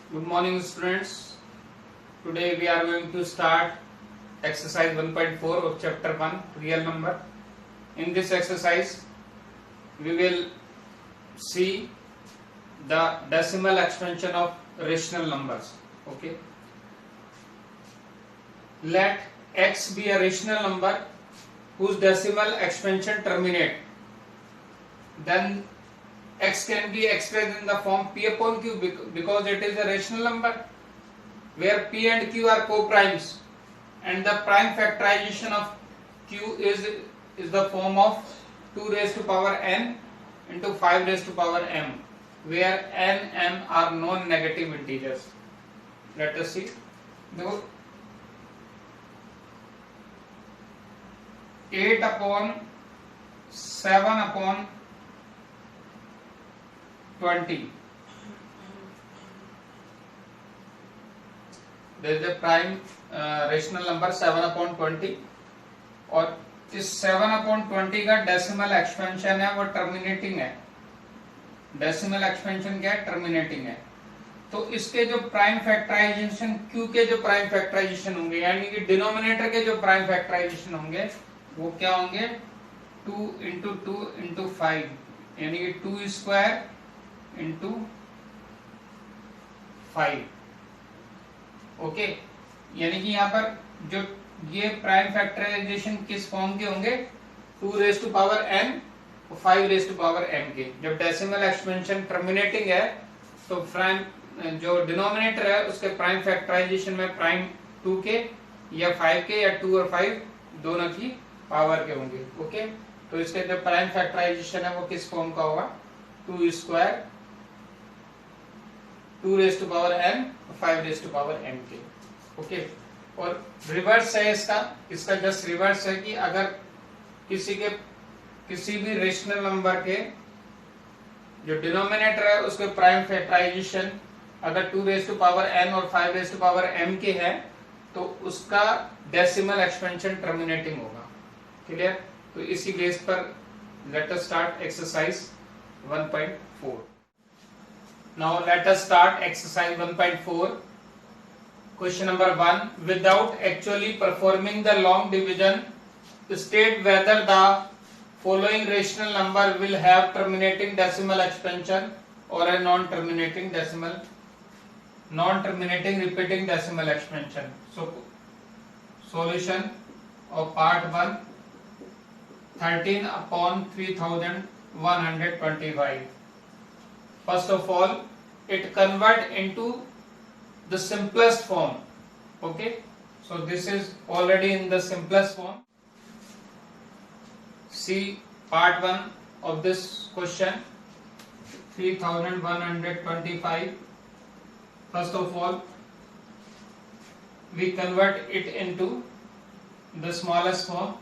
Good morning, students. Today we are going to start exercise 1.4 of chapter 1, real number. In this exercise, we will see the decimal expansion of rational numbers. Okay. Let x be a rational number whose decimal expansion terminate. Then x can be expressed in the form p upon q because it is a rational number where p and q are co-primes, and the prime factorization of q is the form of 2 raised to power n into 5 raised to power m, where n m are non-negative integers. Let us see. Now 8 upon 7 upon 20. There is a prime rational number 7 upon 20 और इस 7 upon 20 का decimal expansion है वो terminating है. Decimal expansion क्या है? Terminating है. तो इसके जो प्राइम फैक्टराइजेशन q के जो प्राइम फैक्टराइजेशन होंगे यानी कि डिनोमिनेटर के जो प्राइम फैक्टराइजेशन होंगे वो क्या होंगे? 2 इंटू 2 इंटू 5 यानी कि 2 स्क्वायर इंटू 5. ओके, यानी कि यहाँ पर जो ये प्राइम फैक्टराइजेशन किस फॉर्म के होंगे? 2 रेज टू पावर n और 5 रेज टू पावर m के. जब डेसिमल एक्सपेंशन टर्मिनेटिंग है तो प्राइम जो डिनोमिनेटर है उसके प्राइम फैक्टराइजेशन में प्राइम 2 के या 5 के या 2 और 5 दोनों की पावर के होंगे. ओके, तो इसके जो प्राइम फैक्टराइजेशन है वो किस फॉर्म का होगा? 2 square 2 raise to power n 5 raise to power m के. ओके, और रिवर्स है इसका जस्ट रिवर्स है कि अगर किसी भी रेशनल नंबर के जो डिनोमिनेटर है उसके प्राइम फैक्टराइजेशन अगर 2 रेज टू पावर n और 5 रेज टू पावर m के है तो उसका डेसिमल एक्सपेंशन टर्मिनेटिंग होगा. क्लियर? तो इसी बेस पर let us start exercise 1.4. Now let us start exercise 1.4. Question number 1. Without actually performing the long division, state whether the following rational number will have terminating decimal expansion or a non-terminating repeating decimal expansion. So, solution of part 1, 13 upon 3125. First of all, it convert into the simplest form. Okay, so this is already in the simplest form. See part 1 of this question, 3125. First of all, we convert it into the smallest form.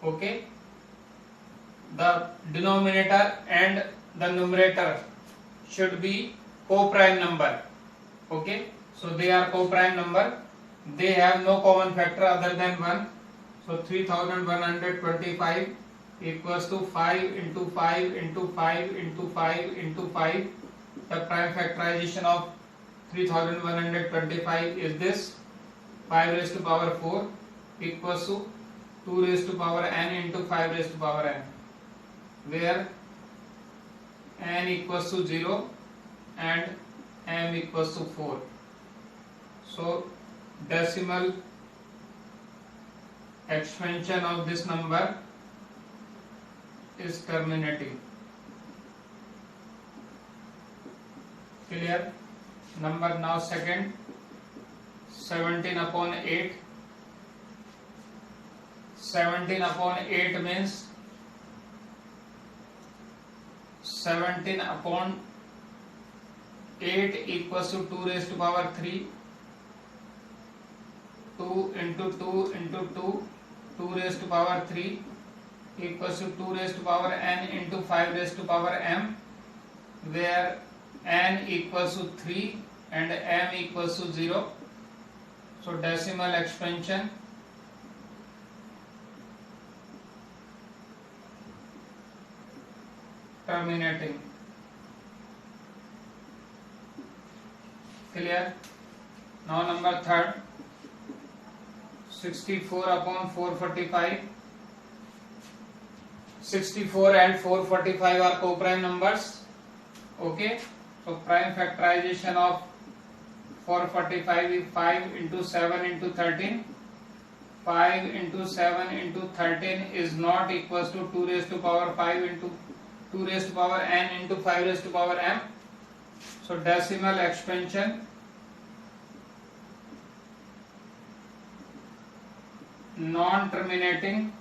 Okay, the denominator and the numerator should be co-prime number. Okay, so they are co-prime number. They have no common factor other than 1. So 3125 equals to 5 into 5 into 5 into 5 into 5. The prime factorization of 3125 is this: 5 raised to power 4 equals to 2 raised to power n into 5 raised to power n, where n equals to 0 and m equals to 4. So decimal expansion of this number is terminating. Clear? Number now second, 17 upon 8. 17 upon 8 means 17 upon 8 equals to 2 raised to power 3. 2 into 2 into 2, 2 raised to power 3 equals to 2 raised to power n into 5 raised to power m, where n equals to 3 and m equals to 0. So decimal expansion terminating. Clear? Now number third, 64 upon 445. 64 and 445 are co-prime numbers. Okay, so prime factorization of 445 is 5 into 7 into 13. 5 into 7 into 13 is not equals to 2 raised to power 5 into 2 raised to power n into 5 raised to power m. So decimal expansion non-terminating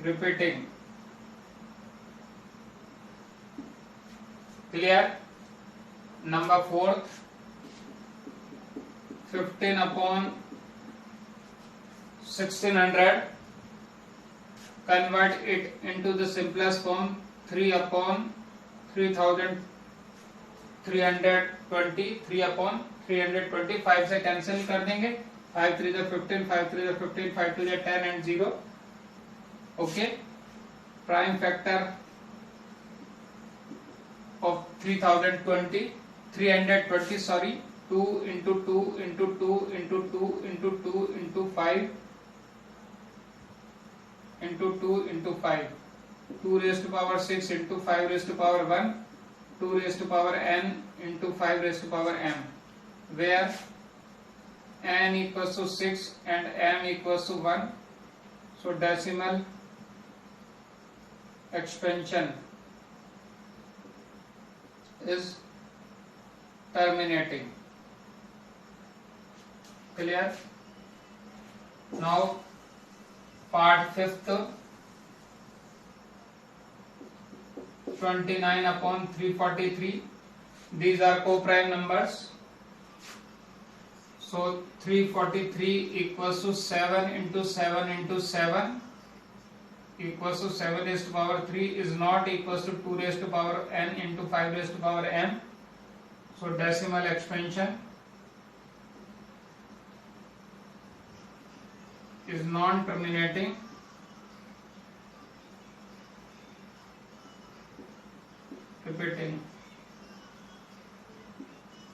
repeating. Clear? Number fourth, 15 upon 1600, convert it into the simplest form, 3 upon 3320, 3 upon 320, 5 से cancel कर देंगे, 5 3 जा 15, 5 3 जा 15, 5 2 जा 10 and 0. Okay, prime factor of 320 sorry, 2 into 2 into 2 into 2 into 2 into 5 into 2 into 5, 2 raised to power 6 into 5 raised to power 1, 2 raised to power n into 5 raised to power m, where n equals to 6 and m equals to 1. So decimal expansion is terminating. Clear? Now part fifth, 29 upon 343. These are co-prime numbers. So 343 equals to 7 into 7 into 7 equals to 7 raised to power 3 is not equals to 2 raised to power n into 5 raised to power m. So decimal expansion is non-terminating repeating.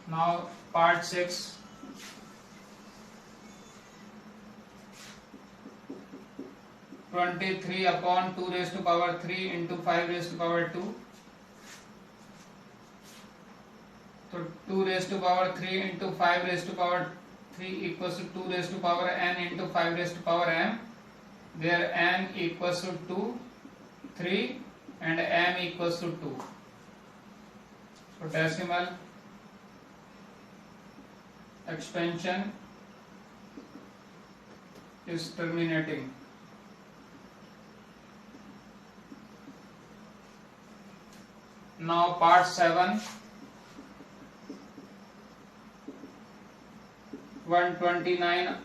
Now part 6, 23 upon 2 raised to power 3 into 5 raised to power 2. So 2 raised to power 3 into 5 raised to power 3 equals to 2 raised to power n into 5 raised to power m, where n equals to 2, 3 and m equals to 2. So decimal expansion is terminating. Now part 7, 129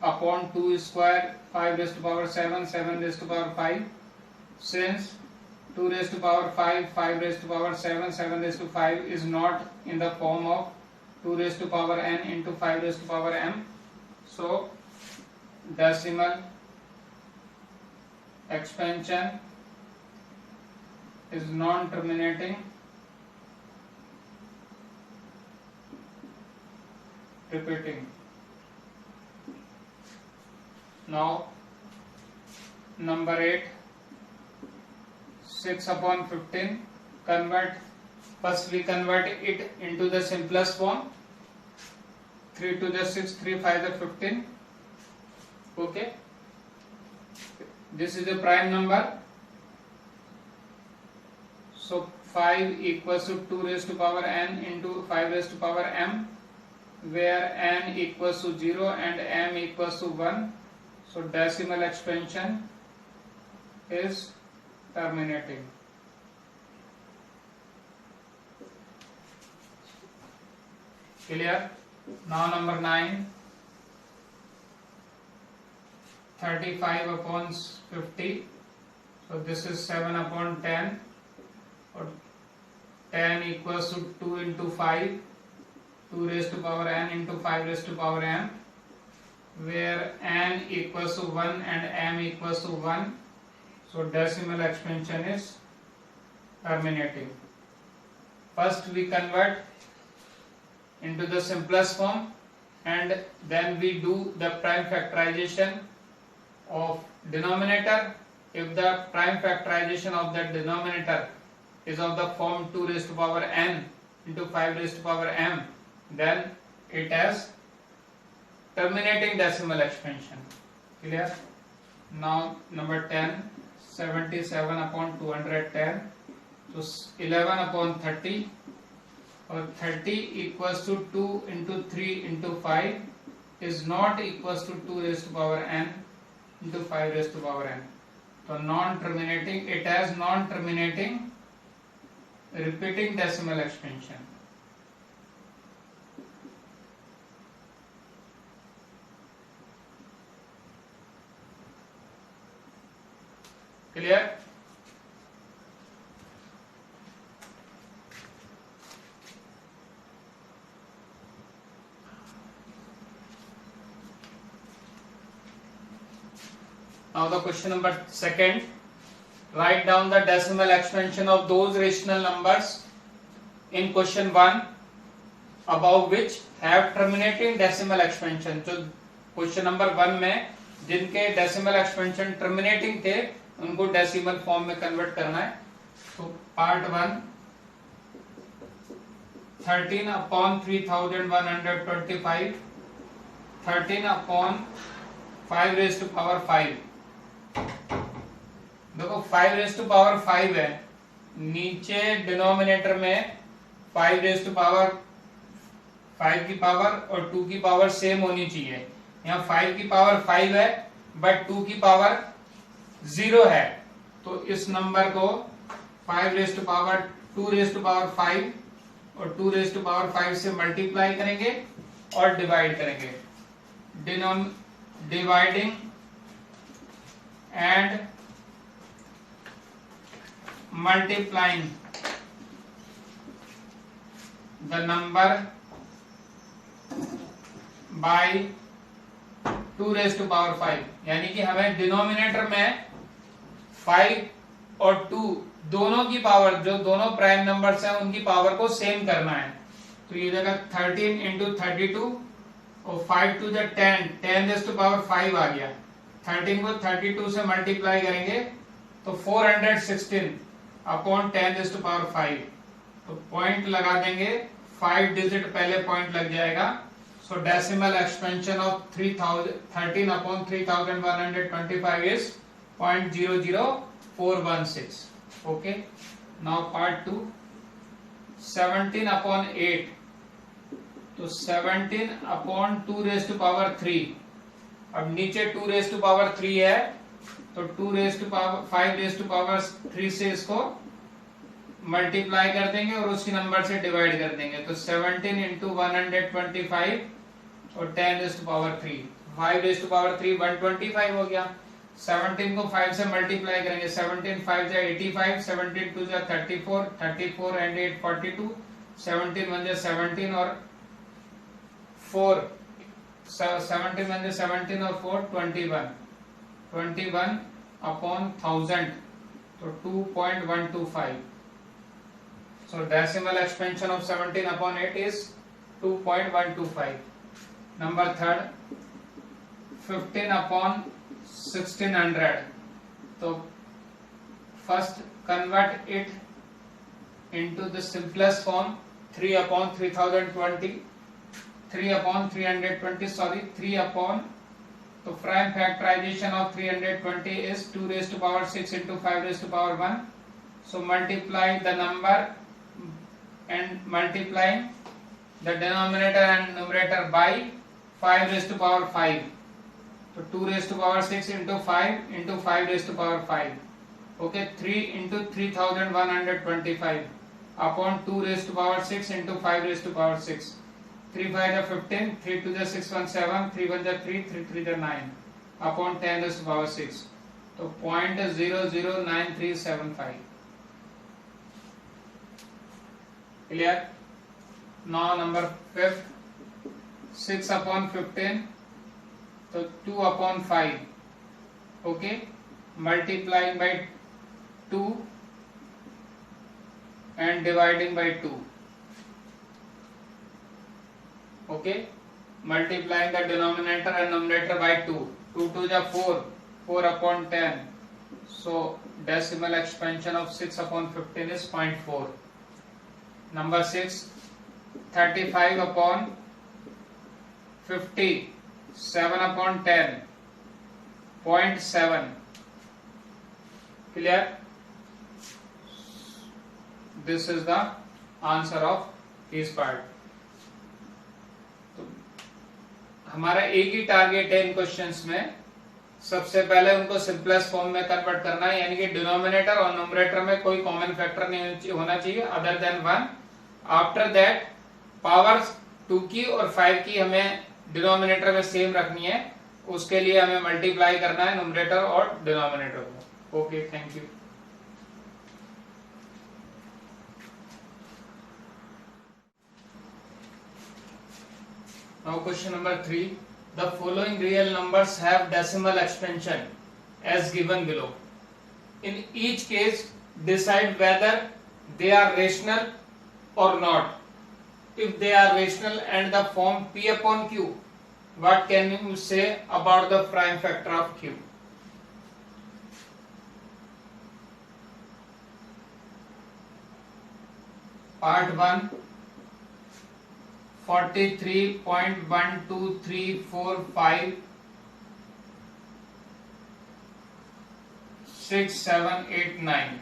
upon 2 square, 5 raised to power 7, 7 raised to power 5. Since 2 raised to power 5, 5 raised to power 7, 7 raised to 5 is not in the form of 2 raised to power n into 5 raised to power m, so decimal expansion is non-terminating repeating. Now number 8, 6 upon 15, first we convert it into the simplest form, 3 to the 6, 3 5 the 15. Okay, this is a prime number, so 5 equals to 2 raised to power n into 5 raised to power m, where n equals to 0 and m equals to 1. So decimal expansion is terminating. Clear? Now number 9, 35 upon 50. So this is 7 upon 10. Or 10 equals to 2 into 5, 2 raised to power n into 5 raised to power m, where n equals to 1 and m equals to 1. So decimal expansion is terminating. first we convert into the simplest form and then we do the prime factorization of denominator. If the prime factorization of the denominator is of the form 2 raised to power n into 5 raised to power m, then it has terminating decimal expansion. Clear? Now number 10, 77 upon 210, so 11 upon 30, or 30 equals to 2 into 3 into 5 is not equals to 2 raised to power n into 5 raised to power n. So non-terminating, it has non-terminating repeating decimal expansion. Clear? Now the question number 2, write down the decimal expansion of those rational numbers in question 1 above which have terminating decimal expansion. जो question number 1 में जिनके decimal expansion terminating थे उनको decimal form में convert करना है. तो part 1, 13 upon 3125, 13 upon 5 raised to power 5. देखो 5 रेज़ टू पावर 5 है, नीचे डिनोमिनेटर में 5 रेज़ टू पावर 5 की पावर और 2 की पावर सेम होनी चाहिए. यहाँ 5 की पावर 5 है बट 2 की पावर 0 है, तो इस नंबर को 5 raise to power 2 raise to power 5 और 2 रेज़ टू पावर 5 से मल्टीप्लाई करेंगे और डिवाइड करेंगे. Dividing and multiplying the number by 2 raised to power 5, यानी कि हमें डिनोमिनेटर में 5 और 2 दोनों की पावर, जो दोनों प्राइम नंबर्स हैं उनकी पावर को सेम करना है. तो ये जगह 13 इंटू 32 और 5 टू 10, 10 रेज़ टू पावर 5 आ गया. 13 को 32 से मल्टीप्लाई करेंगे तो 416 अपॉन 10 रेज़ टू पावर 5. तो पॉइंट लगा देंगे, 5 डिजिट पहले पॉइंट लग जाएगा. सो decimal expansion of 13 upon 3125 is 0.00416. Okay, now part 2, 17 upon 8, तो 17 अपॉन 2 रेज़ टू पावर 3. अब नीचे 2 रेज़ टू पावर 3 है तो 2 raise to power 5 raise to power 3 से इसको मल्टीप्लाई कर देंगे और उसी नंबर से डिवाइड कर देंगे. तो 17 इंटू 125 और 10 raise to power 3, 5 raise to power 3 125 हो गया. 17 को 5 से मल्टीप्लाई करेंगे, 17 5 जा 85, 17 2 जा 34, 34 एंड 8 42, 17 1 जा 17 और 4, 17 1 जा 17 और 4 21 अपॉन 1000, तो 2.125. So decimal expansion of 17 upon 8 is 2.125. Number 3, 15 upon 1600. So first convert it into the simplest form, 3 upon 3020, 3 upon 320, sorry, 3 upon, तो prime factorization of 320 is 2 raised to power 6 into 5 raised to power 1. So multiply the number and multiplying the denominator and numerator by 5 raised to power 5. So 2 raised to power 6 into 5 into 5 raised to power 5. Okay, 3 into 3125 upon 2 raised to power 6 into 5 raised to power 6. 3 5 is 15, 3 2 is 617, 3 1 is 3, 3 3 is 9 upon 10 raised to power 6. So 0.009375. Clear? Now number 5, 6 upon 15, so 2 upon 5. Okay, multiplying by 2 and dividing by 2. Okay, multiplying the denominator and numerator by 2. 2 2 is 4, 4 upon 10. So decimal expansion of 6 upon 15 is 0.4. Number 6, 35 upon 50, 7 upon 10, 0.7. Clear? This is the answer of this part. तो हमारा एक ही target है इन questions में, सबसे पहले उनको simplest form में convert करना है, यानी कि डिनोमिनेटर और न्यूमरेटर में कोई कॉमन फैक्टर नहीं होना चाहिए other than 1. After that powers 2 की और 5 की हमें डिनोमिनेटर में सेम रखनी है, उसके लिए हमें मल्टीप्लाई करना है न्यूमरेटर और डिनोमिनेटर को. Okay, thank you. Now question number 3. The following real numbers have decimal expansion as given below. In each case, decide whether they are rational or not. If they are rational and the form P upon Q, what can you say about the prime factor of Q? Part 1. 43.12345 6 7 8 9.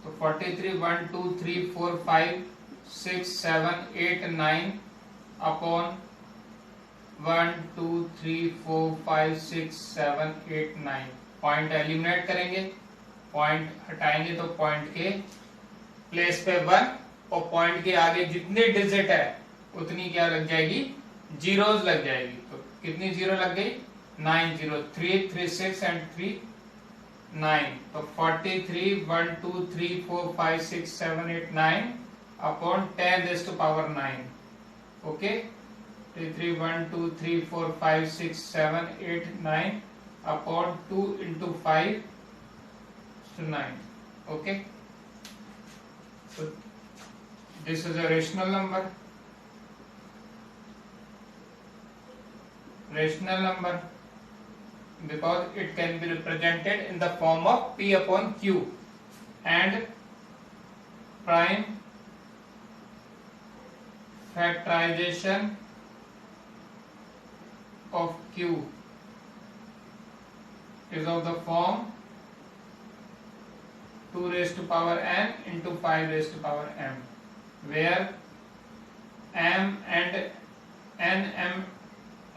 तो 43 1 2 3 4 5 6 7 8 9 upon 1 2 3 4 5 6 7 8 9. Point eliminate करेंगे, point हटाएंगे तो point के place पे 1 और point के आगे जितनी डिजिट है उतनी क्या लग जाएगी, जीरोस लग जाएगी. तो कितनी जीरो लग गई, 9 0, 3 3 6 एंड 3 9. तो 43 1 2 3 4 5 6 7 8 9 upon 10 raise to power 9. Okay, 3 1 2 3 4 5 6 7 8 9 upon 2 into 5 to 9. Okay, so this is a rational number. Rational number because it can be represented in the form of P upon Q, and prime factorization of Q is of the form 2 raised to power n into 5 raised to power m, where m and n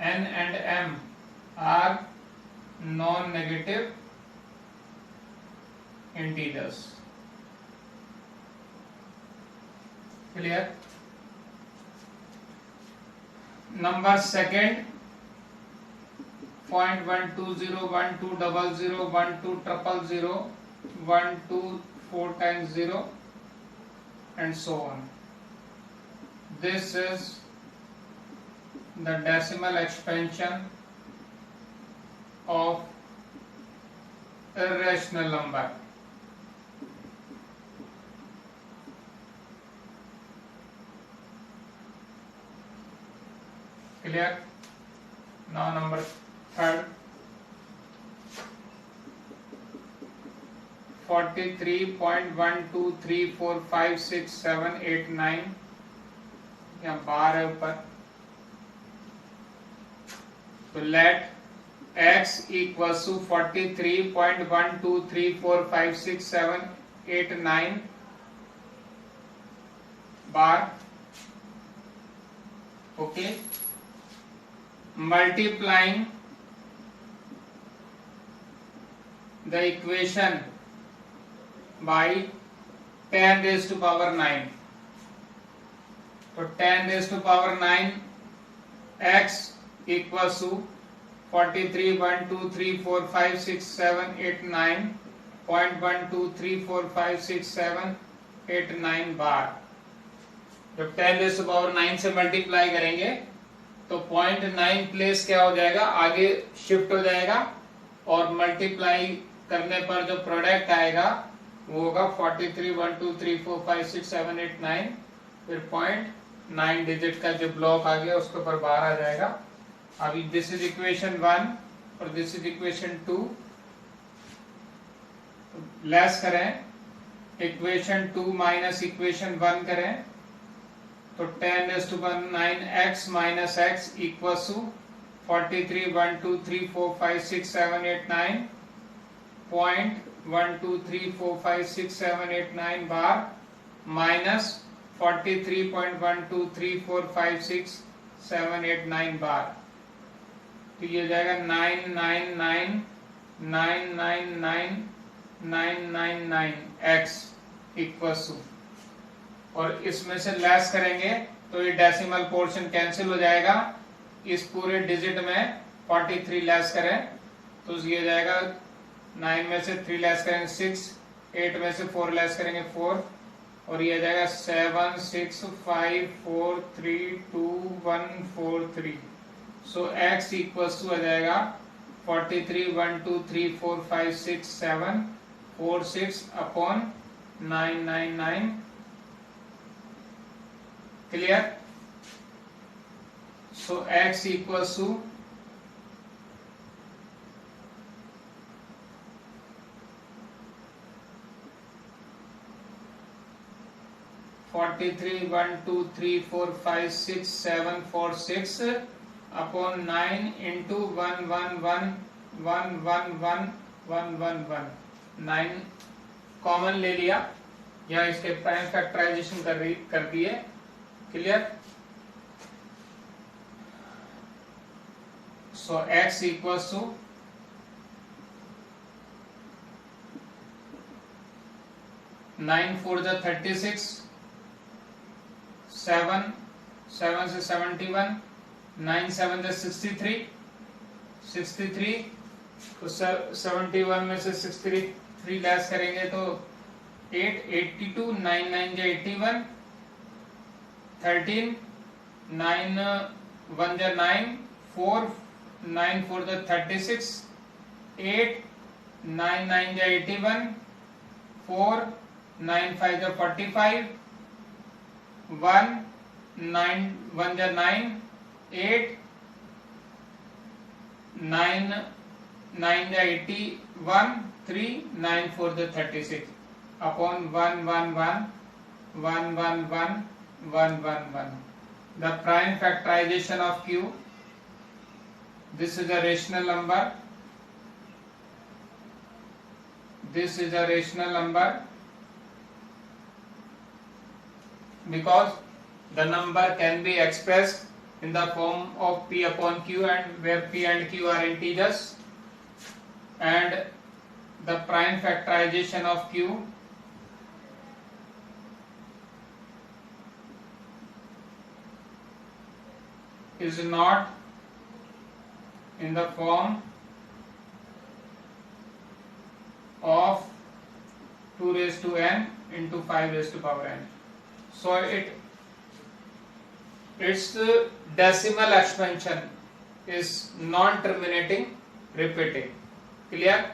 and m are non-negative integers. Clear? Number second, 0.120 1200 12000 124 times 0 and so on. This is the decimal expansion of irrational number. Clear? Now number third, 43.123456789 या बार है ऊपर. तो let x equals to 43.123456789 bar. Okay, multiplying the equation by 10 raised to power 9. तो 10 raised to power 9 x equals to 43.123456789.123456789 बार. जब 10 raised to power 9 से multiply करेंगे तो 0.9 place क्या हो जाएगा, आगे शिफ्ट हो जाएगा और मल्टीप्लाई करने पर जो प्रोडक्ट आएगा वो होगा 43, 1 2 3 4 5 6 7 8 9, फिर 0.9 डिजिट का जो ब्लॉक आ गया उसके ऊपर बार आ जाएगा। अभी दिस इज इक्वेशन 1 और दिस इज इक्वेशन 2, लेस करें, इक्वेशन 2 माइनस इक्वेशन 1 करें तो 10⁻⁹x minus x equals to 43, 1 2 3 4 5 6 7 8 9, 0.1 2 3 4 5 6 7 8 9 bar minus 43.1 2 3 4 5 6 7 8 9 बार, तो ये हो जाएगा 999,999,999x इक्वल्स टू, और इसमें से लेस करेंगे तो ये डेसिमल पोर्शन कैंसिल हो जाएगा। इस पूरे डिजिट में 43 लेस करें तो ये जाएगा 9 में से 3 लेस करेंगे 6, 8 में से 4 लेस करेंगे 4, और ये जाएगा 7 6 5 4 3 2 1 4 3। सो x इक्वल्स टू आ जाएगा 43, 1 2 3 4 5 6 7 4 6 upon 999। Clear? So x equals to 43, 1 2 3 4 5 6 7 4 6 upon 9 into 1 1 1 1 1 1 1 1 1, 9 common ले लिया, यहाँ इसके प्राइम फैक्टराइजेशन कर दिए। Clear? So x equals to 9 4 जा 36, 7 7 से 71, 9 7 जा 63, 63 तो 71 में से 63 लेस करेंगे तो 8 82, 9 9 जा 81, 13 9 1 जा 9, 4 9 4 जा 36, 8 9 9 जा 81, 4 9 5 जा 45, 1 9 1 जा 9, 8 9 9 जा 81, 3 9 4 जा 36 upon 1 1 1 1 1 1 1 1 1. The prime factorization of q. This is a rational number. This is a rational number because the number can be expressed in the form of p upon q, and where p and q are integers, and the prime factorization of q is not in the form of 2 raised to n into 5 raised to power n. So its decimal expansion is non-terminating repeating. Clear?